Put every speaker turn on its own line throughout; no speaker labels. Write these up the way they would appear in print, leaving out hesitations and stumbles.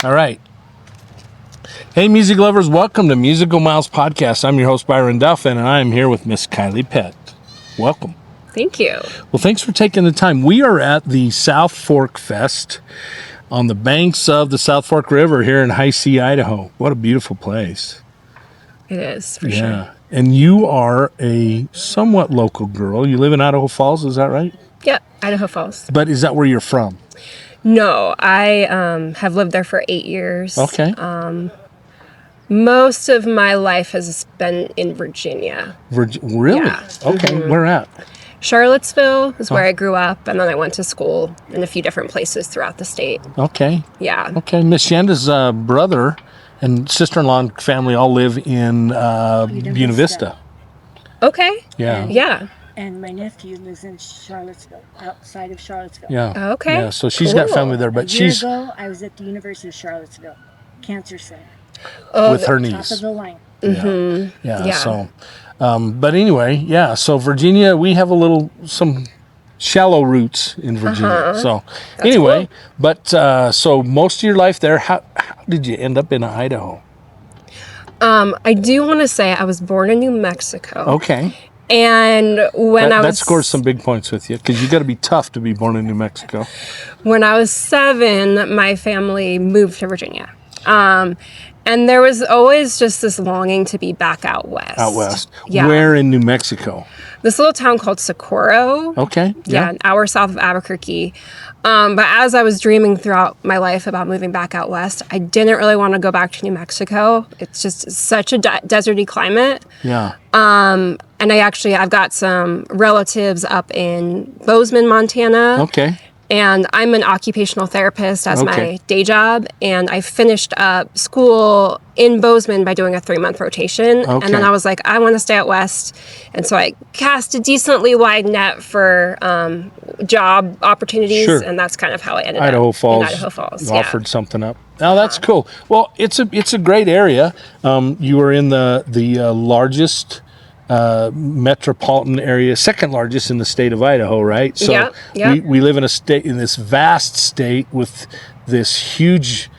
All right. Hey, music lovers, welcome to Musical Miles Podcast. I'm your host, Byron Duff, and I'm here with Miss Kiley Pet. Welcome.
Thank you.
Well, thanks for taking the time. We are at the South Fork Fest on the banks of the South Fork River here in High C, Idaho. What a beautiful place.
It is, for sure.
And you are a somewhat local girl. You live in Idaho Falls, is that right?
Yep, Idaho Falls.
But is that where you're from?
No, I have lived there for 8 years.
Okay.
Most of my life has been in Virginia.
Really?
Yeah.
Okay, where at?
Charlottesville is where I grew up, and then I went to school in a few different places throughout the state.
Okay.
Yeah.
Okay, Miss Shanda's brother and sister-in-law and family all live in Buena Vista.
Okay.
Yeah.
Yeah.
And my nephew lives in Charlottesville, outside of Charlottesville.
Yeah.
Okay.
Yeah, so she's got family there, but
A year
she's
ago, I was at the University of Charlottesville Cancer Center.
with her
Top
niece.
of the line.
Yeah.
Yeah.
So, but anyway, yeah. So Virginia, we have some shallow roots in Virginia. So anyway,
cool.
but so most of your life there, how did you end up in Idaho?
I do want to say I was born in New Mexico.
Okay.
And when
That scores some big points with you because you got to be tough to be born in New Mexico.
When I was 7, my family moved to Virginia. And there was always just this longing to be back out west.
Out west.
Yeah.
Where in New Mexico?
This little town called Socorro.
Okay.
Yeah, an hour south of Albuquerque. But as I was dreaming throughout my life about moving back out west, I didn't really want to go back to New Mexico. It's just such a deserty climate.
Yeah.
And I've got some relatives up in Bozeman, Montana.
Okay.
And I'm an occupational therapist as
Okay.
my day job. And I finished up school in Bozeman by doing a 3-month rotation.
Okay.
And then I was like, I want to stay out west. And so I cast a decently wide net for job opportunities.
Sure.
And that's kind of how I ended
Idaho
up
Falls.
in Idaho Falls.
Offered something up. Oh, that's cool. Well, it's a great area. You are in the largest metropolitan area, second largest in the state of Idaho, right? So
Yeah.
we live in this vast state with this huge,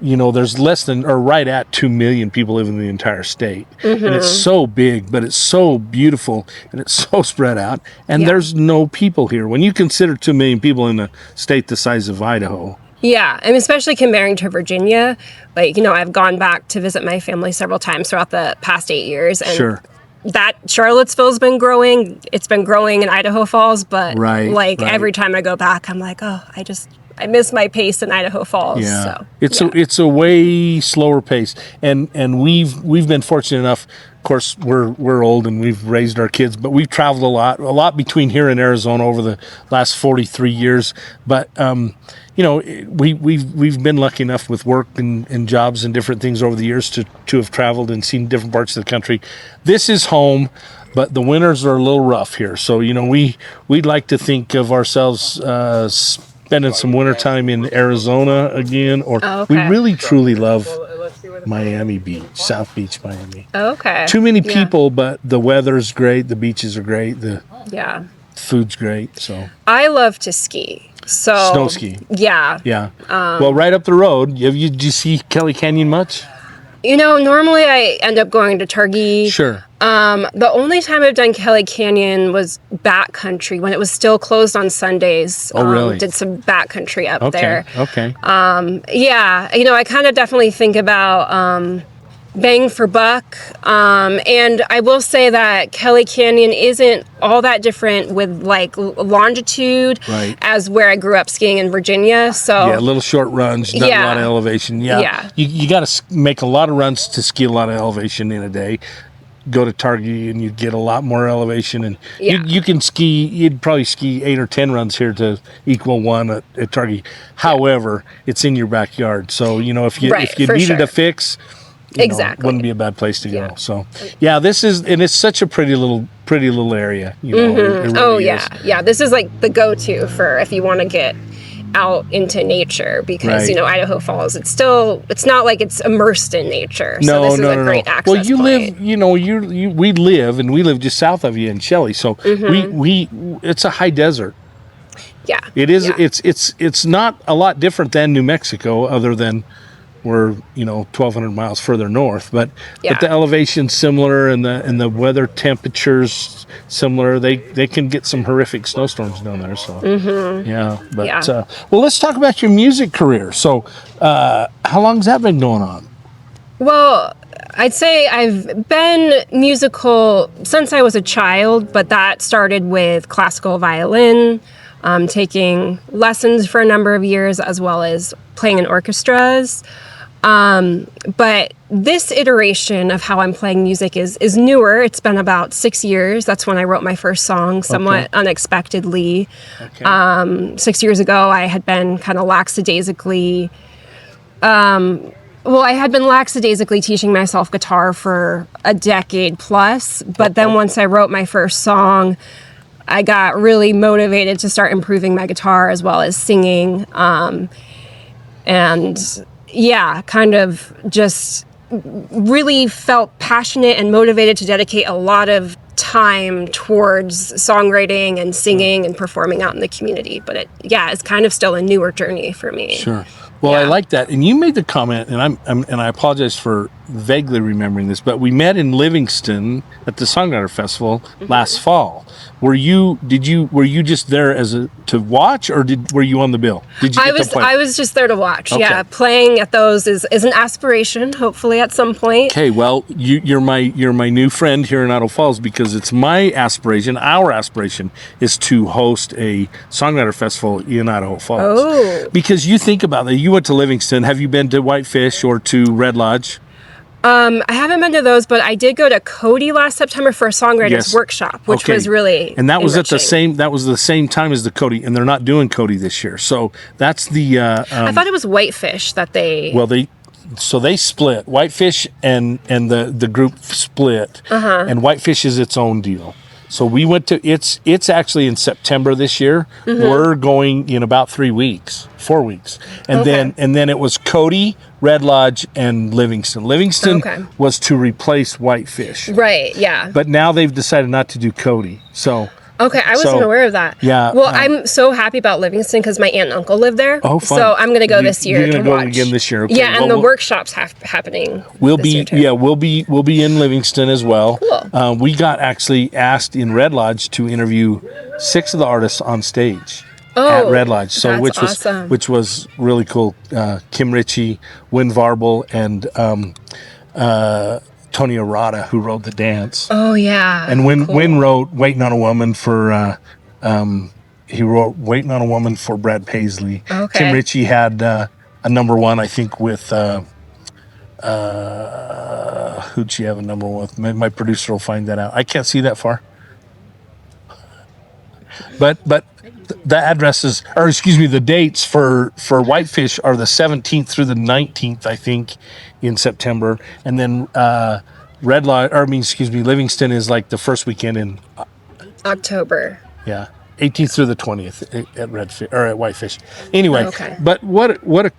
there's less than or right at 2 million people live in the entire state. And it's so big, but it's so beautiful and it's so spread out. And there's no people here. When you consider 2 million people in a state the size of Idaho.
Yeah, and especially comparing to Virginia, I've gone back to visit my family several times throughout the past 8 years. And
Sure.
that Charlottesville's been growing. It's been growing in Idaho Falls, but
Right.
every time I go back, I'm like, oh, I miss my pace in Idaho Falls.
Yeah,
So,
it's a way slower pace, and we've been fortunate enough. Of course, we're old and we've raised our kids, but we've traveled a lot between here and Arizona over the last 43 years. But we've been lucky enough with work and jobs and different things over the years to have traveled and seen different parts of the country. This is home. But the winters are a little rough here, so we'd like to think of ourselves spending some winter time in Arizona again, or we really truly love Miami Beach, South Beach, Miami.
Okay.
Too many people, but the weather's great, the beaches are great, the
Yeah.
food's great. So
I love to ski. So
snow ski.
Yeah.
Yeah. Well, right up the road. Did you see Kelly Canyon much?
Normally I end up going to Targhee.
Sure.
The only time I've done Kelly Canyon was backcountry when it was still closed on Sundays.
Oh, really?
Did some backcountry up there.
Okay.
Yeah, I kind of definitely think about bang for buck. And I will say that Kelly Canyon isn't all that different with longitude as where I grew up skiing in Virginia. So
yeah, little short runs, not a lot of elevation. Yeah. You got to make a lot of runs to ski a lot of elevation in a day. Go to Targhee and you get a lot more elevation, and you can ski. You'd probably ski 8 or 10 runs here to equal one at Targhee. However, it's in your backyard, so if you needed a fix,
exactly,
wouldn't be a bad place to go. So this is, and it's such a pretty little area. It really is.
Yeah. This is like the go-to for if you want to get out into nature, because Idaho Falls, it's not like it's immersed in nature. So this is a great access
Well, you
point.
live, we live just south of you in Shelley, so we it's a high desert.
Yeah,
it is. Yeah. It's not a lot different than New Mexico, other than we're 1,200 miles further north, but
Yeah.
the elevation's similar, and the weather temperatures similar. They can get some horrific snowstorms down there. So yeah, but
Yeah.
well, let's talk about your music career. So how long's that been going on?
Well, I'd say I've been musical since I was a child, but that started with classical violin, taking lessons for a number of years, as well as playing in orchestras. But this iteration of how I'm playing music is newer. It's been about 6 years. That's when I wrote my first song, somewhat unexpectedly.
Okay.
6 years ago, I had been kind of lackadaisically I had been lackadaisically teaching myself guitar for a decade plus, but then once I wrote my first song, I got really motivated to start improving my guitar as well as singing. And yeah, kind of just really felt passionate and motivated to dedicate a lot of time towards songwriting and singing and performing out in the community. But it's kind of still a newer journey for me.
Sure. Well, I like that. And you made the comment, and I apologize for vaguely remembering this, but we met in Livingston at the Songwriter Festival last fall. Were you just there to watch, or were you on the bill? Did you get to play?
I was just there to watch.
Okay.
Yeah, playing at those is an aspiration, hopefully at some point.
Okay, well, you're my new friend here in Idaho Falls, because it's my aspiration, our aspiration, is to host a Songwriter Festival in Idaho Falls.
Oh.
Because you think about that, you went to Livingston. Have you been to Whitefish or to Red Lodge?
I haven't been to those, but I did go to Cody last September for a songwriters workshop, which was really
and that was
enriching.
that was the same time as the Cody, and they're not doing Cody this year. So that's the
I thought it was Whitefish that they
they split. Whitefish and the group split, and Whitefish is its own deal. So we went to it's actually in September this year. We're going in about 4 weeks, and then it was Cody, Red Lodge, and Livingston. Livingston was to replace Whitefish,
right? Yeah,
but now they've decided not to do Cody. So
okay, I wasn't aware of that.
Yeah.
Well, I'm so happy about Livingston because my aunt and uncle live there.
Oh, fun.
So I'm going to go this year.
You're going to go
watch.
again this year. Okay.
Yeah, and the workshops happening.
We'll
this year
be
too.
we'll be in Livingston as well.
Cool.
We got actually asked in Red Lodge to interview 6 of the artists on stage at Red Lodge. So
that's awesome.
which was really cool. Kim Ritchie, Win Varble, and Tony Arata, who wrote the dance.
Oh yeah.
And Win wrote "Waiting on a Woman" for he wrote "Waiting on a Woman" for Brad Paisley.
Okay.
Kim Ritchie had a number one, I think, with who'd she have a number one with? My producer will find that out. I can't see that far. But the addresses, or excuse me, the dates for Whitefish are the 17th through the 19th, I think, in September, and then Livingston is like the first weekend in October. Yeah, 18th through the 20th at Whitefish. Anyway, but what a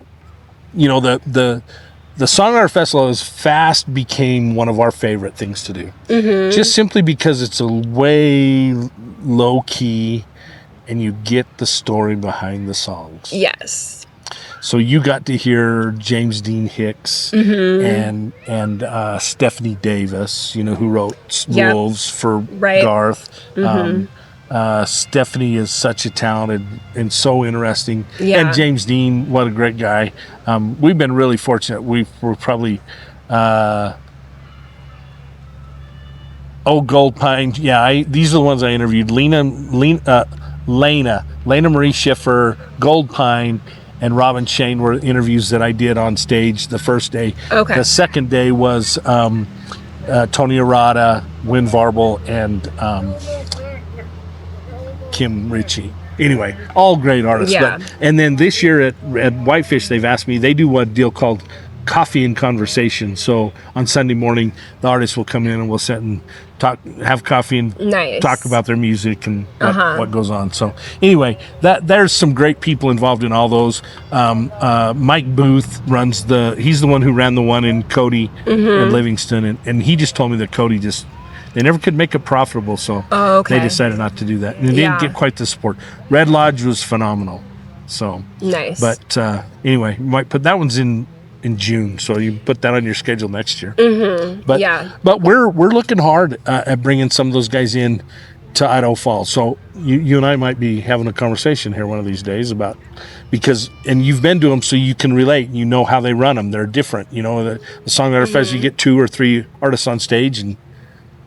the Songwriter Festival fast became one of our favorite things to do. Just simply because it's a way low key, and you get the story behind the songs.
Yes.
So you got to hear James Dean Hicks and Stephanie Davis, who wrote Wolves for Garth. Stephanie is such a talented and so interesting. Yeah. And James Dean, what a great guy. We've been really fortunate. We're probably Gold Pine. Yeah, these are the ones I interviewed. Lena Marie Schiffer, Gold Pine, and Robin Shane were interviews that I did on stage the first day. Okay. The second day was Tony Arata, Win Varble, and Kim Ritchie. Anyway, all great artists.
Yeah.
And then this year at Whitefish, they've asked me, they do a deal called Coffee and Conversation. So on Sunday morning, the artists will come in and we'll sit and talk, have coffee and talk about their music and what goes on. So anyway, there's some great people involved in all those. Mike Booth he's the one who ran the one in Cody and Livingston, and he just told me that Cody they never could make it profitable, so they decided not to do that. And they didn't get quite the support. Red Lodge was phenomenal. So
nice.
But anyway, you might put that one's in in June, so you put that on your schedule next year. But
Yeah.
but we're looking hard at bringing some of those guys in to Idaho Falls. So you and I might be having a conversation here one of these days about, because and you've been to them, so you can relate. You know how they run them. They're different. You know, the Songwriter Fest, you get 2 or 3 artists on stage and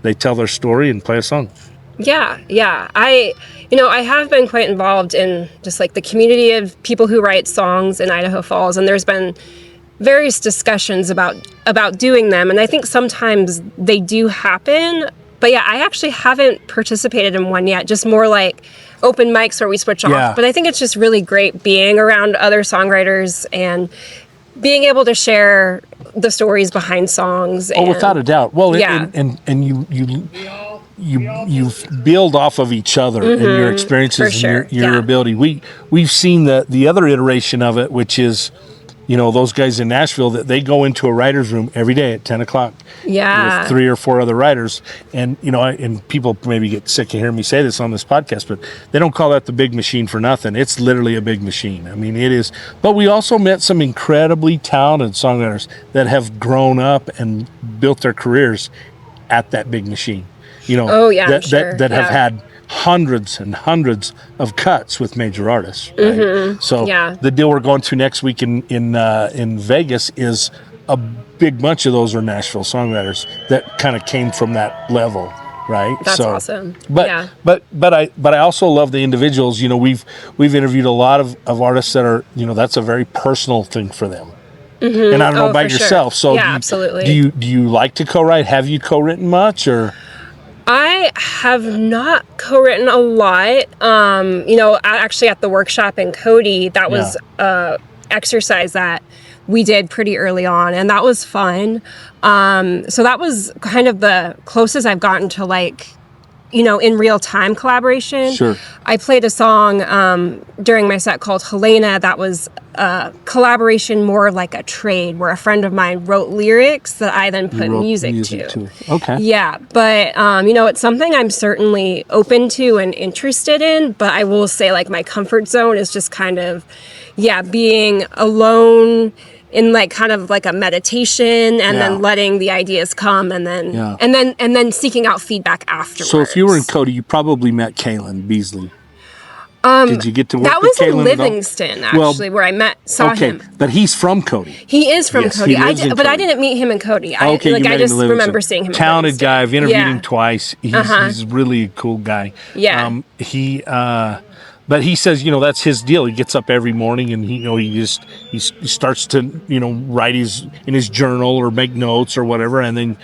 they tell their story and play a song.
Yeah. I have been quite involved in just like the community of people who write songs in Idaho Falls, and there's been various discussions about doing them, and I think sometimes they do happen. But yeah, I actually haven't participated in one yet, just more like open mics where we switch off. But I think it's just really great being around other songwriters and being able to share the stories behind songs.
Oh, without a doubt. Well, and you build off of each other and your experiences and your ability. We've seen the other iteration of it, which is, those guys in Nashville, that they go into a writer's room every day at 10 o'clock with 3 or 4 other writers. And, and people maybe get sick of hearing me say this on this podcast, but they don't call that the big machine for nothing. It's literally a big machine. I mean, it is. But we also met some incredibly talented songwriters that have grown up and built their careers at that big machine. That have had hundreds and hundreds of cuts with major artists. Right? So the deal we're going to next week in Vegas is a big bunch of those are Nashville songwriters that kind of came from that level, right?
That's awesome.
But I also love the individuals. We've interviewed a lot of artists that are, that's a very personal thing for them. And I don't know about yourself. So
absolutely.
Do you like to co-write? Have you co-written much or?
I have not co-written a lot. Actually at the workshop in Cody, that was a exercise that we did pretty early on, and that was fun. So that was kind of the closest I've gotten to in real time collaboration.
Sure.
I played a song during my set called Helena that was a collaboration, more like a trade, where a friend of mine wrote lyrics that I then put music to. Okay. Yeah, but it's something I'm certainly open to and interested in, but I will say my comfort zone is just kind of being alone in kind of a meditation, and then letting the ideas come, and then seeking out feedback afterwards.
So if you were in Cody, you probably met Kaylin Beasley. Did you get to work with Kaylin?
That was in Livingston, actually, where I saw him.
But he's from Cody.
He is from Cody. I didn't meet him in Cody. I just remember seeing him.
Talented guy. I've interviewed him twice. He's really a cool guy.
Yeah.
But he says, that's his deal. He gets up every morning and he starts to, write in his journal or make notes or whatever, and then,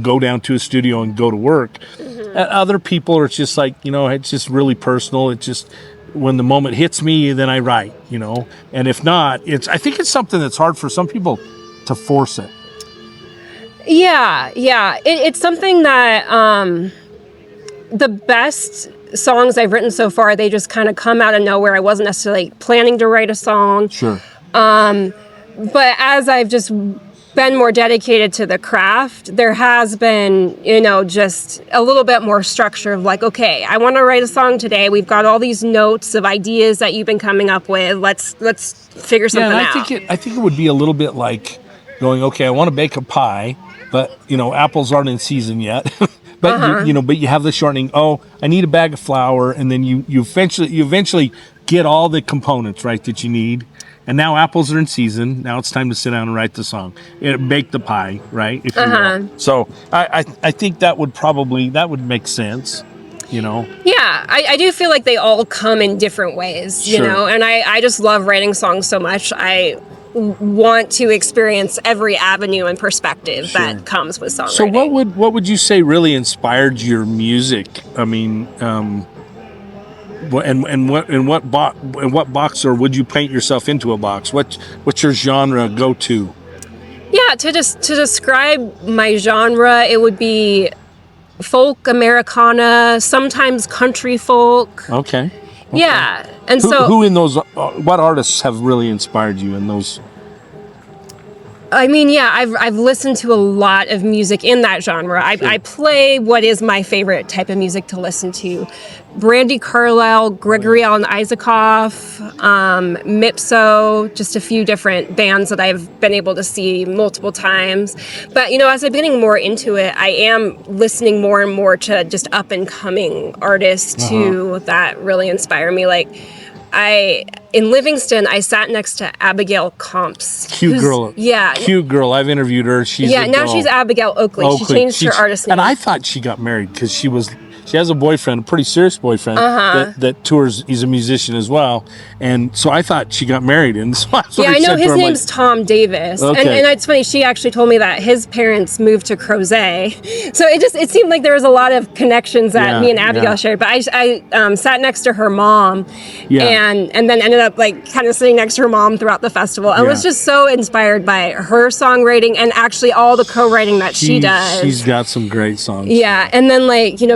go down to his studio and go to work. Other people are just it's just really personal. It's just when the moment hits me, then I write, and if not, I think it's something that's hard for some people to force it.
Yeah. It's something that the best songs I've written so far, they just kind of come out of nowhere. I wasn't necessarily planning to write a song.
Sure.
But as I've just been more dedicated to the craft, there has been, just a little bit more structure of okay, I want to write a song today. We've got all these notes of ideas that you've been coming up with. Let's figure something out.
I think it would be a little bit like going, okay, I want to bake a pie, but apples aren't in season yet. But but you have the shortening. Oh, I need a bag of flour, and then you eventually get all the components right that you need. And now apples are in season. Now it's time to sit down and write the song, bake the pie, right? If you will. So I think that would make sense.
Yeah, I do feel like they all come in different ways. And I just love writing songs so much. I want to experience every avenue and perspective that comes with songwriting.
So what would you say really inspired your music? I mean, what box, or would you paint yourself into a box? What's your genre go to?
Yeah, to describe my genre, it would be folk, Americana, sometimes country folk.
Okay.
Yeah, and
who in those? What artists have really inspired you in those?
I mean, yeah, I've listened to a lot of music in that genre. I play what is my favorite type of music to listen to. Brandy Carlisle, Gregory Alan Isaacoff, Mipso, just a few different bands that I've been able to see multiple times. But, as I'm getting more into it, I am listening more and more to just up and coming artists too that really inspire me. Like, in Livingston, I sat next to Abigail Comps.
Cute girl.
Yeah.
Cute girl. I've interviewed her.
Now she's Abigail Oakley. She changed her artist name.
And I thought she got married because she has a boyfriend, a pretty serious boyfriend that tours. He's a musician as well. And so I thought she got married. And so
I know his name's Tom Davis.
Okay.
And it's funny, she actually told me that his parents moved to Crozet. So it seemed like there was a lot of connections that me and Abigail shared. But I sat next to her mom and then ended up like kind of sitting next to her mom throughout the festival. I was just so inspired by her songwriting and actually all the co-writing that she does.
She's got some great songs.
Yeah. And then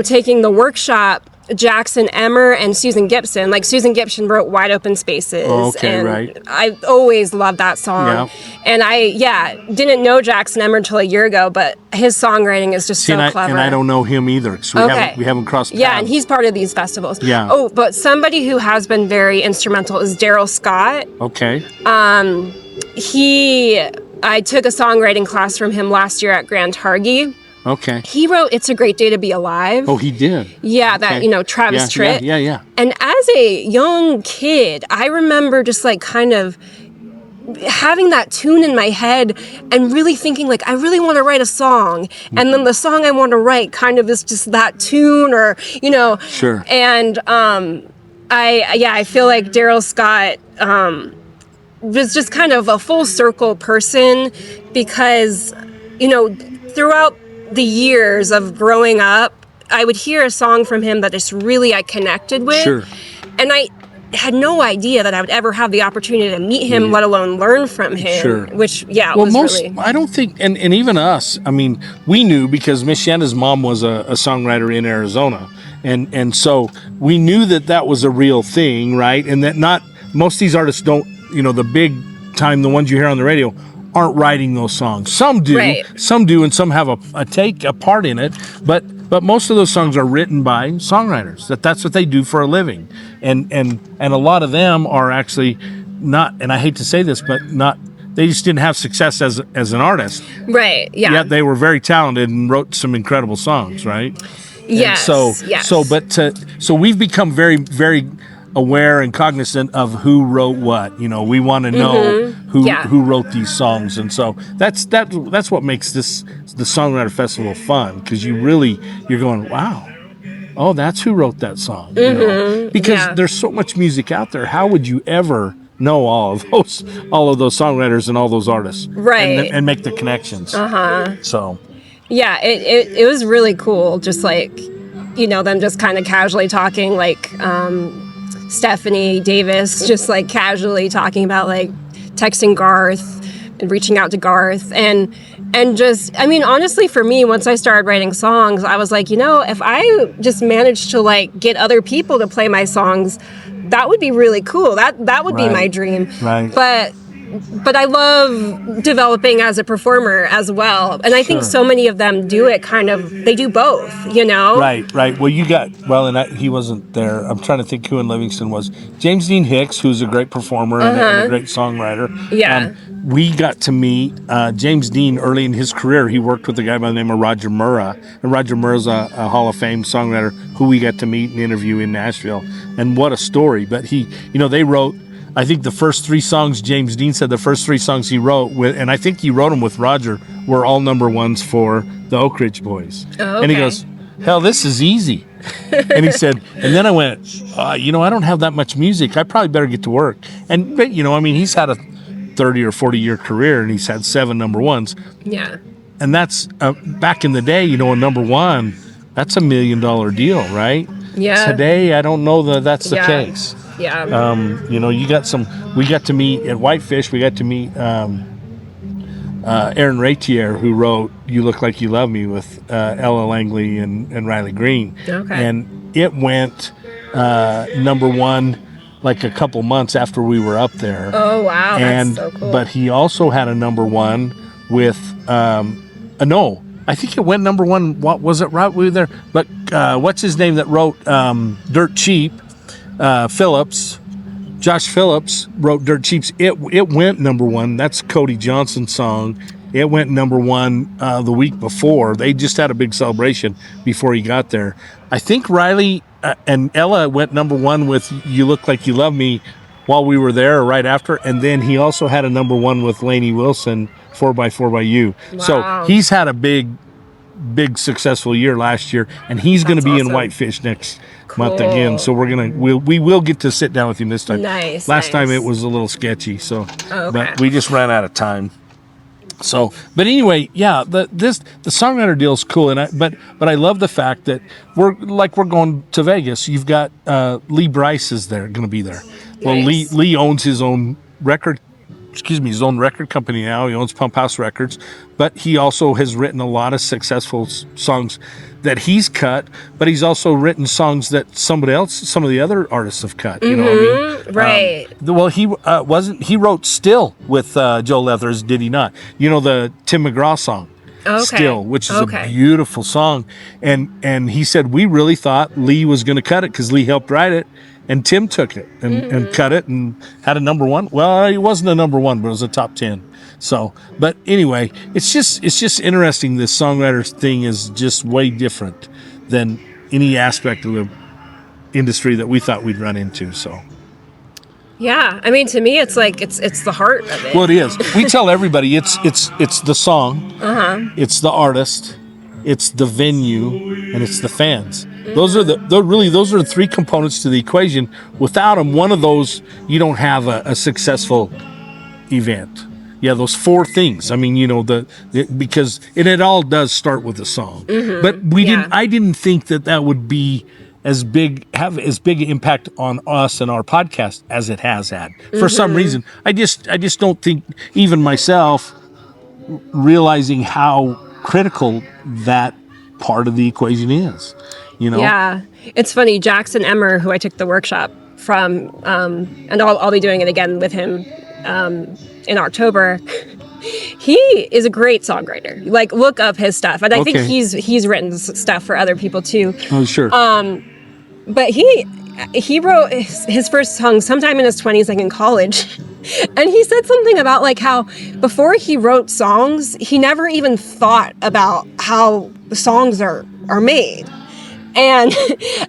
taking the workshop, Jackson Emmer and Susan Gibson. Like Susan Gibson wrote Wide Open Spaces. And I always loved that song. Yeah. And I didn't know Jackson Emmer until a year ago, but his songwriting is just so clever.
And I don't know him either. So we haven't crossed paths.
Yeah, and he's part of these festivals.
Yeah.
Oh, but somebody who has been very instrumental is Daryl Scott.
Okay.
I took a songwriting class from him last year at Grand Targhee.
Okay.
He wrote It's a Great Day to Be Alive.
Oh, he did?
Yeah, that, Travis Tritt.
Yeah.
And as a young kid, I remember just like kind of having that tune in my head and really thinking like, I really want to write a song. And then the song I want to write kind of is just that tune or,
Sure.
And I feel like Daryl Scott was just kind of a full circle person because, throughout the years of growing up, I would hear a song from him that just really I connected with.
Sure.
And I had no idea that I would ever have the opportunity to meet him, let alone learn from him. Sure. Which,
I don't think, and even us, I mean, we knew because Miss Shanda's mom was a songwriter in Arizona. And so we knew that was a real thing, right? And that not, most of these artists don't, the big time, the ones you hear on the radio, aren't writing those songs. Some do, and some have a part in it, but most of those songs are written by songwriters. That's what they do for a living, and a lot of them are actually not. And I hate to say this, but not. They just didn't have success as an artist.
Right. Yeah.
Yet they were very talented and wrote some incredible songs. Right.
Yes.
So we've become very, very aware and cognizant of who wrote what. We want to know who wrote these songs, and so that's what makes the Songwriter Festival fun, because you're going, wow, oh, that's who wrote that song. Because there's so much music out there. How would you ever know all of those songwriters and all those artists,
right? And
make the connections. So
yeah, it was really cool, just like them just kind of casually talking, like Stephanie Davis just like casually talking about like texting Garth and reaching out to Garth and just, I mean, honestly, for me, once I started writing songs, I was like, if I just managed to like get other people to play my songs, that would be really cool. That would be my dream.
Right.
But I love developing as a performer as well. And I think so many of them do it they do both,
Right. Well, and he wasn't there. I'm trying to think who in Livingston was. James Dean Hicks, who's a great performer and a great songwriter.
Yeah.
We got to meet James Dean early in his career. He worked with a guy by the name of Roger Murrah. And Roger Murrah's a Hall of Fame songwriter who we got to meet and interview in Nashville. And what a story. But they wrote, I think the first three songs, James Dean said the first three songs he wrote and I think he wrote them with Roger, were all number ones for the Oak Ridge Boys.
Oh, okay.
And he goes, hell, this is easy. And he said, and then I went, I don't have that much music. I probably better get to work. But he's had a 30 or 40 year career and he's had 7 number ones.
Yeah.
And that's, back in the day, a number one, that's $1 million deal, right?
Yeah.
Today, I don't know that's the case.
Yeah.
We got to meet at Whitefish, we got to meet Aaron Ratier, who wrote You Look Like You Love Me with Ella Langley and Riley Green.
Okay.
And it went number one like a couple months after we were up there.
Oh, wow.
And,
that's so cool.
But he also had a number one with no, I think it went number one. What was it? Right, we were there. But what's his name that wrote Dirt Cheap? Phillips. Josh Phillips wrote Dirt Cheap's. It went number one. That's Cody Johnson's song. It went number one the week before. They just had a big celebration before he got there. I think Riley and Ella went number one with You Look Like You Love Me while we were there or right after. And then he also had a number one with Lainey Wilson, 4x4 by You.
Wow.
So he's had a big successful year last year, and he's going to be in Whitefish next month again. So we will get to sit down with him this time.
Nice.
Last time it was a little sketchy, so
okay.
But we just ran out of time. So, but anyway, yeah, the songwriter deal is cool, but I love the fact that we're going to Vegas. You've got Lee Bryce is there, going to be there. Well,
Nice.
Lee owns his own record company now. He owns Pump House Records, but he also has written a lot of successful songs that he's cut, but he's also written songs that some of the other artists have cut. You know what I mean?
Right.
Well, he wrote Still with Joe Leathers, did he not? You know, the Tim McGraw song.
Okay.
Still, which is a beautiful song. And he said, we really thought Lee was going to cut it because Lee helped write it. And Tim took it and cut it and had a number one. Well, it wasn't a number one, but it was a top 10. So, but anyway, it's just interesting. This songwriter thing is just way different than any aspect of the industry that we thought we'd run into. So,
Yeah, I mean, to me, it's like it's the heart of it.
well, it is. We tell everybody it's the song, it's the artist, it's the venue, and it's the fans. Those are those are the three components to the equation. Without them, one of those, you don't have a successful event. Yeah, those four things. I mean, you know, because it all does start with the song. But I didn't think that would be have as big an impact on us and our podcast as it has had. For some reason, I just don't think, even myself, realizing how critical that part of the equation is. You know?
Yeah, it's funny. Jackson Emmer, who I took the workshop from, and I'll be doing it again with him in October. He is a great songwriter. Like, look up his stuff, and I think he's written stuff for other people too.
Oh, sure.
But he wrote his first song sometime in his 20s, like in college. And he said something about like how before he wrote songs, he never even thought about how the songs are made. And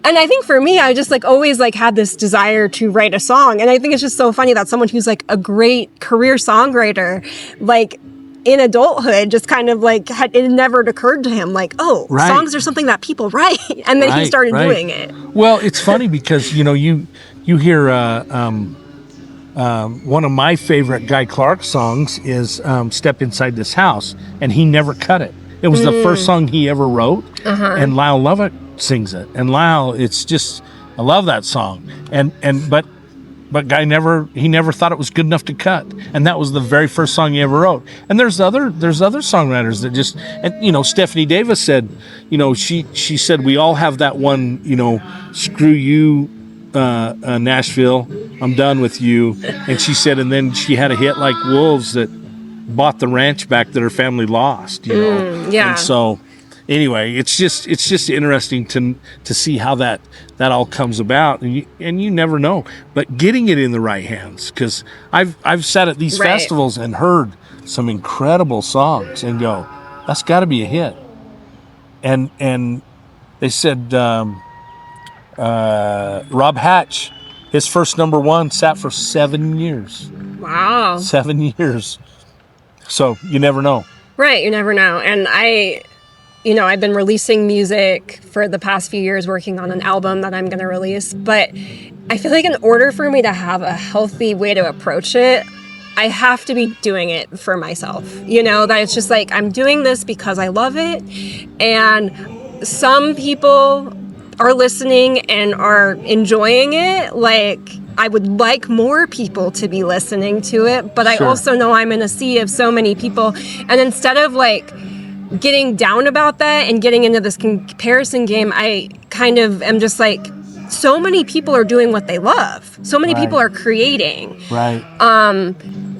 I think for me, I just like always like had this desire to write a song. And I think it's just so funny that someone who's like a great career songwriter, like in adulthood, just kind of like it never occurred to him like, songs are something that people write. And then he started doing it.
Well, it's funny because, you know, you hear one of my favorite Guy Clark songs is Step Inside This House, and he never cut it. It was the first song he ever wrote, and Lyle Lovett sings it. And Lyle, it's just, I love that song. But Guy never thought it was good enough to cut, and that was the very first song he ever wrote. And there's other songwriters that just, and you know, Stephanie Davis said, you know, she said we all have that one, you know, screw you, Nashville, I'm done with you. And she said, and then she had a hit like Wolves that bought the ranch back that her family lost, you know.
Yeah.
And so anyway, it's just interesting to see how that all comes about, and you never know. But getting it in the right hands, because I've sat at these festivals and heard some incredible songs and go, that's got to be a hit. And they said Rob Hatch, his first number one sat for 7 years.
Wow.
7 years. So you never know.
Right, you never know. And I've been releasing music for the past few years, working on an album that I'm going to release. But I feel like in order for me to have a healthy way to approach it, I have to be doing it for myself. You know, that it's just like, I'm doing this because I love it. And some people are listening and are enjoying it. Like, I would like more people to be listening to it. But I also know I'm in a sea of so many people. And instead of like getting down about that and getting into this comparison game, I kind of am just like, so many people are doing what they love. So many people are creating.
Right.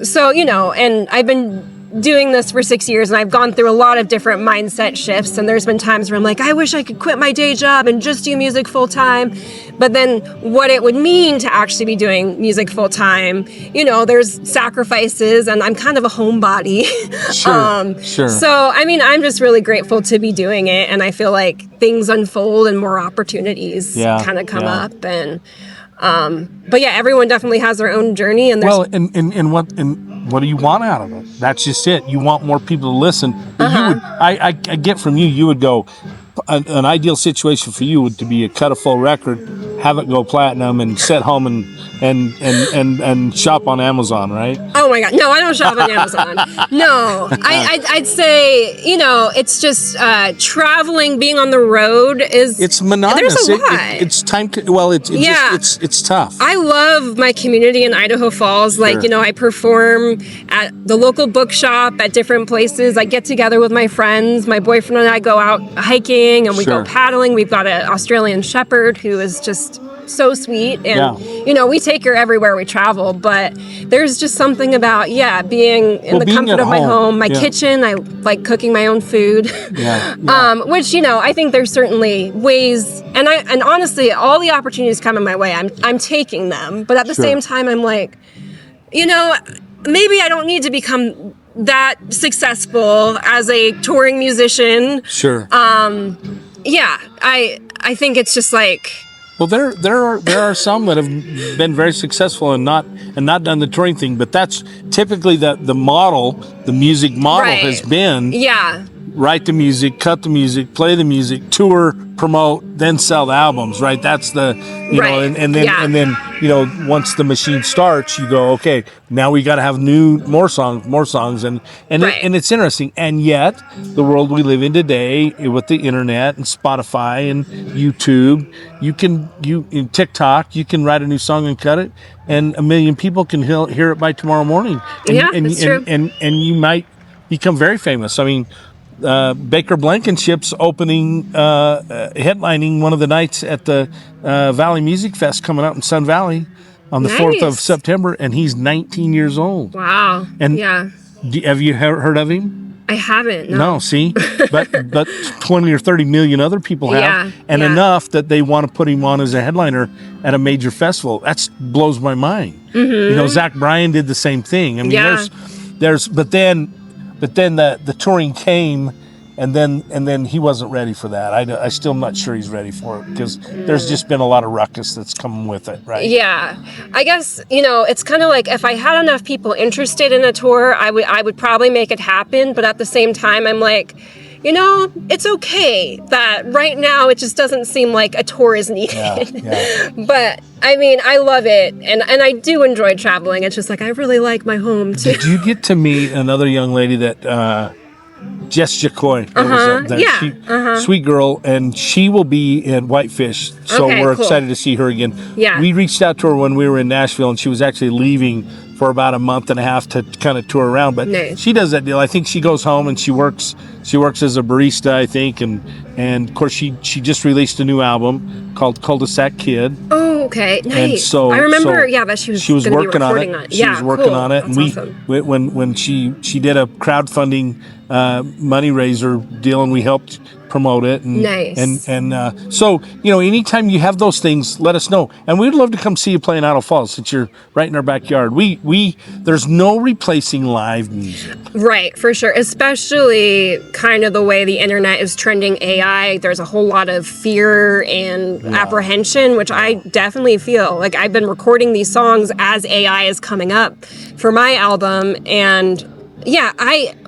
So, you know, and I've been doing this for 6 years, and I've gone through a lot of different mindset shifts, and there's been times where I'm like, I wish I could quit my day job and just do music full time. But then what it would mean to actually be doing music full time, you know, there's sacrifices, and I'm kind of a homebody.
Sure.
So, I mean, I'm just really grateful to be doing it, and I feel like things unfold and more opportunities kind of come up. And but yeah, everyone definitely has their own journey, and there's
and what do you want out of it? That's just it. You want more people to listen. But you would, I get from you, you would go, an ideal situation for you would to be cut a full record, have it go platinum, and sit home and shop on Amazon, right?
Oh my God, no, I don't shop on Amazon. No, I'd say, you know, it's just traveling, being on the road
it's monotonous.
There's a lot.
It's time. Well, it's tough.
I love my community in Idaho Falls. Like, you know, I perform at the local bookshop at different places. I get together with my friends. My boyfriend and I go out hiking and we go paddling. We've got an Australian Shepherd who is just so sweet, and you know, we take her everywhere we travel. But there's just something about being in the comfort of my home, my kitchen. I like cooking my own food. Which, you know, I think there's certainly ways, and honestly, all the opportunities coming my way, I'm taking them. But at the same time, I'm like, you know, maybe I don't need to become that successbeen as a touring musician. I think it's just like,
well, there are some that have been very successful and not done the touring thing, but that's typically the model. The music model has been write the music, cut the music, play the music, tour, promote, then sell the albums, right? That's the, you know, and then, you know, once the machine starts, you go, okay, now we got to have more songs. And it's interesting. And yet the world we live in today with the internet and Spotify and YouTube, in TikTok, you can write a new song and cut it, and 1 million people can hear it by tomorrow morning.
That's true.
And you might become very famous. I mean, Baker Blankenship's opening, headlining one of the nights at the Valley Music Fest coming up in Sun Valley on the 4th of September, and he's 19 years old.
Wow.
And have you heard of him?
I haven't.
No, see? but 20 or 30 million other people have, and enough that they want to put him on as a headliner at a major festival. That blows my mind. You know, Zach Bryan did the same thing. I mean, but then the touring came, and then he wasn't ready for that. I still am not sure he's ready for it, because there's just been a lot of ruckus that's come with it, right?
Yeah, I guess, you know, it's kind of like, if I had enough people interested in a tour, I would probably make it happen. But at the same time, I'm like, you know, it's okay that right now it just doesn't seem like a tour is needed. But I mean, I love it, and I do enjoy traveling. It's just like, I really like my home too.
Did you get to meet another young lady that Jess Jacoy? Sweet girl, and she will be in Whitefish, so we're excited to see her again. We reached out to her when we were in Nashville, and she was actually leaving for about a month and a half to kind of tour around, but she does that deal. I think she goes home and she works as a barista, I think, and of course she just released a new album called Cul-de-sac Kid.
Oh, okay, nice.
And so
I remember that she was
working on it.
She
was working on it,
That's
and
awesome.
when she did a crowdfunding money raiser deal, and we helped promote it. And so, you know, anytime you have those things, let us know, and we'd love to come see you play in Idaho Falls, since you're right in our backyard. There's no replacing live music,
right? For sure, especially kind of the way the internet is trending AI. There's a whole lot of fear and apprehension, which I definitely feel. Like, I've been recording these songs as AI is coming up for my album, and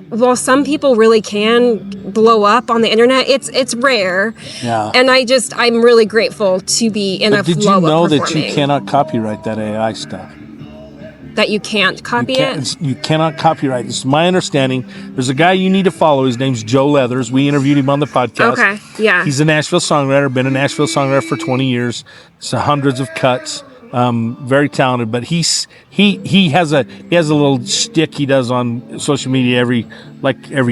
while some people really can blow up on the internet, it's rare. And I'm really grateful to be in a flow of performing.
Did you know that you cannot copyright that AI stuff?
That you can't copy it?
You cannot copyright. It's my understanding. There's a guy you need to follow. His name's Joe Leathers. We interviewed him on the podcast.
Okay, yeah.
He's a Nashville songwriter, been a Nashville songwriter for 20 years. So hundreds of cuts. Very talented, but he has a little shtick he does on social media every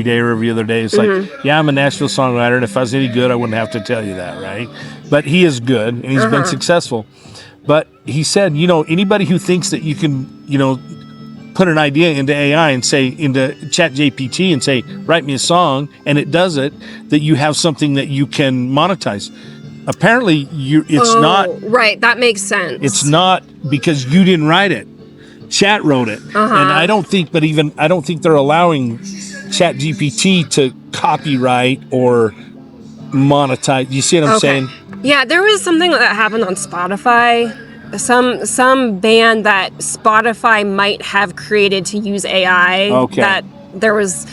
day or every other day. It's like, I'm a Nashville songwriter, and if I was any good, I wouldn't have to tell you that, right? But he is good, and he's been successful. But he said, you know, anybody who thinks that you can, you know, put an idea into AI and say, into Chat GPT and say, write me a song, and it does it, that you have something that you can monetize. Apparently, it's not.
Right, that makes sense.
It's not because you didn't write it. Chat wrote it, and I don't think they're allowing Chat GPT to copyright or monetize. You see what I'm saying?
Yeah, there was something that happened on Spotify. Some band that Spotify might have created to use AI.
Okay.
That there was.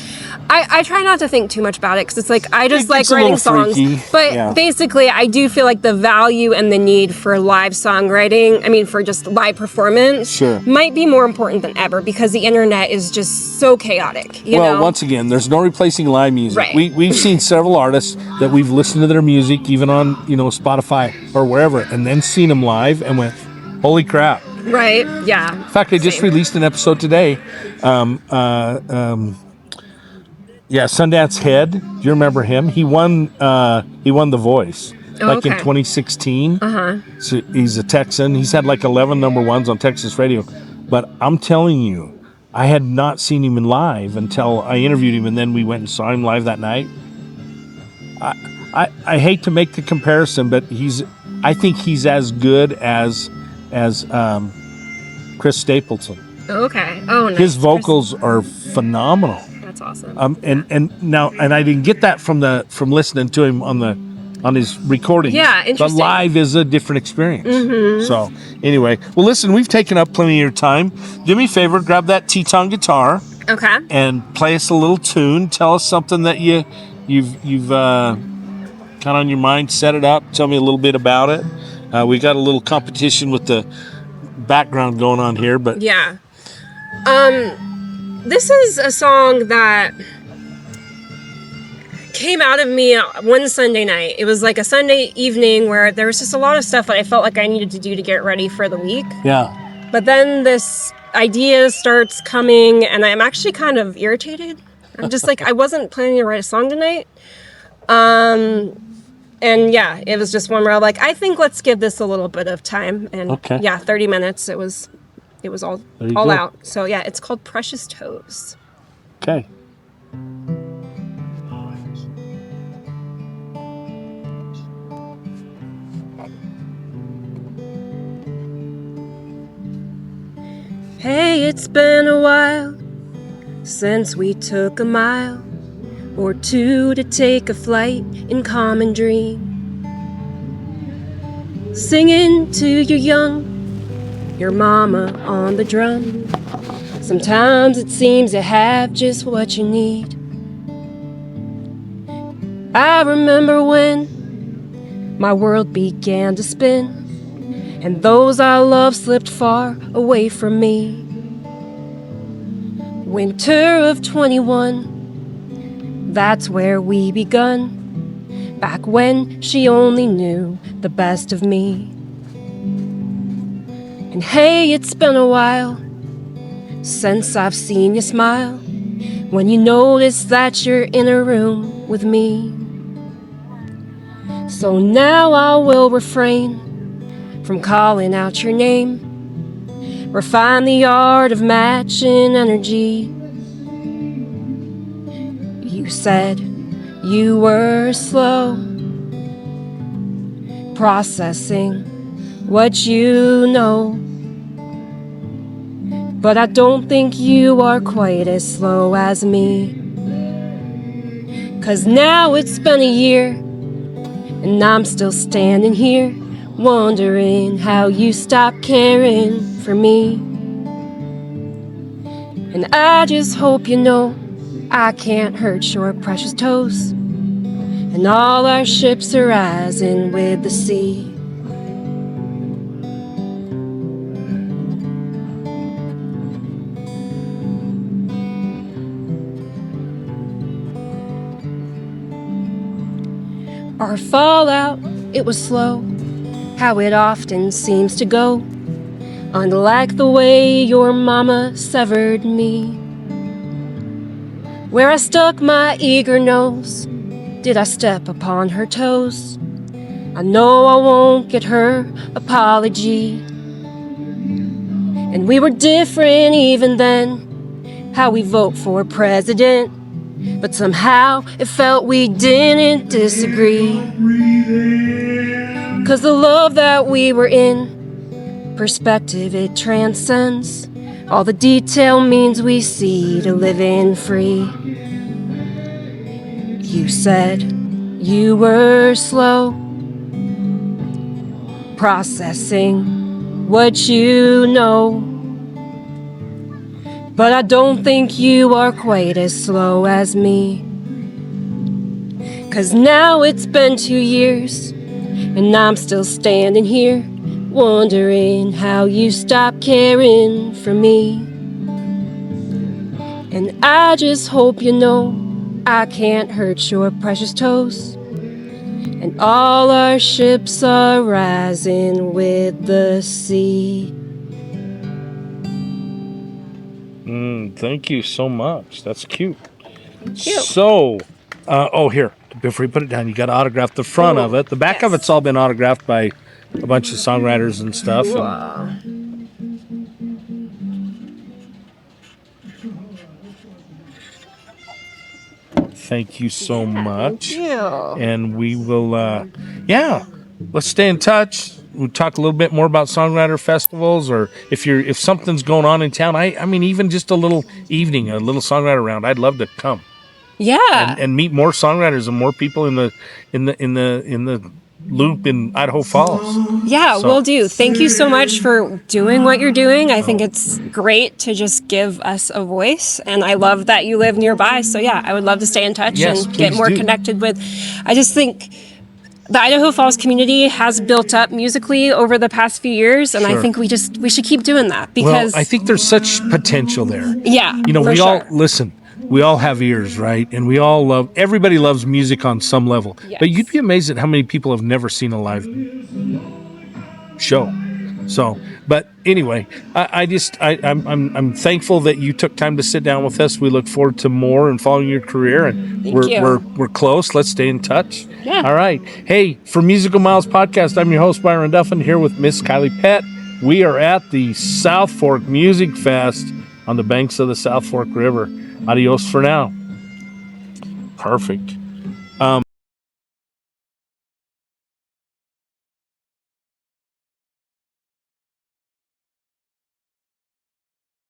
I try not to think too much about it because it's like I just
It's
like
a
writing
little
songs.
freaky.
But
Yeah.
basically, I do feel like the value and the need for live songwriting, I mean, for just live performance,
Sure.
might be more important than ever because the internet is just so chaotic. You
Well,
know?
once again, there's no replacing live music.
Right.
We've seen several artists that we've listened to their music, even on Spotify or wherever, and then seen them live and went, "Holy crap!"
Right? Yeah.
In fact, I just released an episode today. Sundance Head. Do you remember him? He won The Voice in
Okay.
2016. So he's a Texan. He's had like 11 number ones on Texas radio. But I'm telling you, I had not seen him in live until I interviewed him, and then we went and saw him live that night. I hate to make the comparison, but I think he's as good as Chris Stapleton.
Okay. Oh, nice.
His vocals are phenomenal.
That's awesome.
And I didn't get that from listening to him on his recordings.
Yeah,
But
interesting.
live is a different experience. So anyway, well, listen, we've taken up plenty of your time. Do me a favor, grab that Teton guitar
Okay.
and play us a little tune. Tell us something that you've kind of on your mind. Set it up. Tell me a little bit about it. We got a little competition with the background going on here, but
Yeah. This is a song that came out of me one Sunday night. It was like a Sunday evening where there was just a lot of stuff that I felt like I needed to do to get ready for the week.
yeah.
But then this idea starts coming, and I'm actually kind of irritated. I'm just like, I wasn't planning to write a song tonight. And yeah, it was just one where I'm like, I think let's give this a little bit of time. And
Okay.
yeah, 30 minutes. It was all
There you go.
out. So yeah, it's called Precious Toes.
Okay.
Hey, it's been a while since we took a mile or two to take a flight in common dream. Singing to your your mama on the drum. Sometimes it seems to have just what you need. I remember when my world began to spin, and those I loved slipped far away from me. Winter of 21, that's where we begun. Back when she only knew the best of me. And hey, it's been a while since I've seen you smile when you notice that you're in a room with me. So now I will refrain from calling out your name, refine the art of matching energy. You said you were slow processing what you know, but I don't think you are quite as slow as me. 'Cause now it's been a year and I'm still standing here wondering how you stopped caring for me. And I just hope you know I can't hurt your precious toes, and all our ships are rising with the sea. Our fallout, it was slow, how it often seems to go, unlike the way your mama severed me. Where I stuck my eager nose, did I step upon her toes? I know I won't get her apology. And we were different even then, how we vote for president. But somehow it felt we didn't disagree. 'Cause the love that we were in, perspective it transcends. All the detail means we see to living free. You said you were slow processing what you know. But I don't think you are quite as slow as me. 'Cause now it's been 2 years, and I'm still standing here, wondering how you stopped caring for me. And I just hope you know I can't hurt your precious toes. And all our ships are rising with the sea.
Thank you so much. That's cute.
Cute.
So, here, before you put it down, you got to autograph the front of it. The back of
Yes.
it's all been autographed by a bunch of songwriters and stuff.
Wow.
Thank you so much.
Thank you.
And we will, let's stay in touch. We'll talk a little bit more about songwriter festivals, or if something's going on in town. I mean, even just a little evening, a little songwriter round. I'd love to come
Yeah.
and meet more songwriters and more people in the loop in Idaho Falls.
Yeah,
So-
will do. Thank you so much for doing what you're doing. I think it's great to just give us a voice, and I love that you live nearby. So yeah, I would love to stay in touch
Yes,
and get
please
more
do.
connected with. I just think the Idaho Falls community has built up musically over the past few years, and I
Sure.
think we should keep doing that
Well,
because
I think there's such potential there.
yeah,
You know,
for
we
sure.
all listen. We all have ears, right? And everybody loves music on some level.
Yes.
But you'd be amazed at how many people have never seen a live show. So, but anyway, I'm thankful that you took time to sit down with us. We look forward to more and following your career, and
Thank you.
we're close. Let's stay in touch.
Yeah.
All right. Hey, for Musical Miles Podcast, I'm your host Byron Duffin here with Miss Kiley Pet. We are at the South Fork Music Fest on the banks of the South Fork River. Adios for now. Perfect.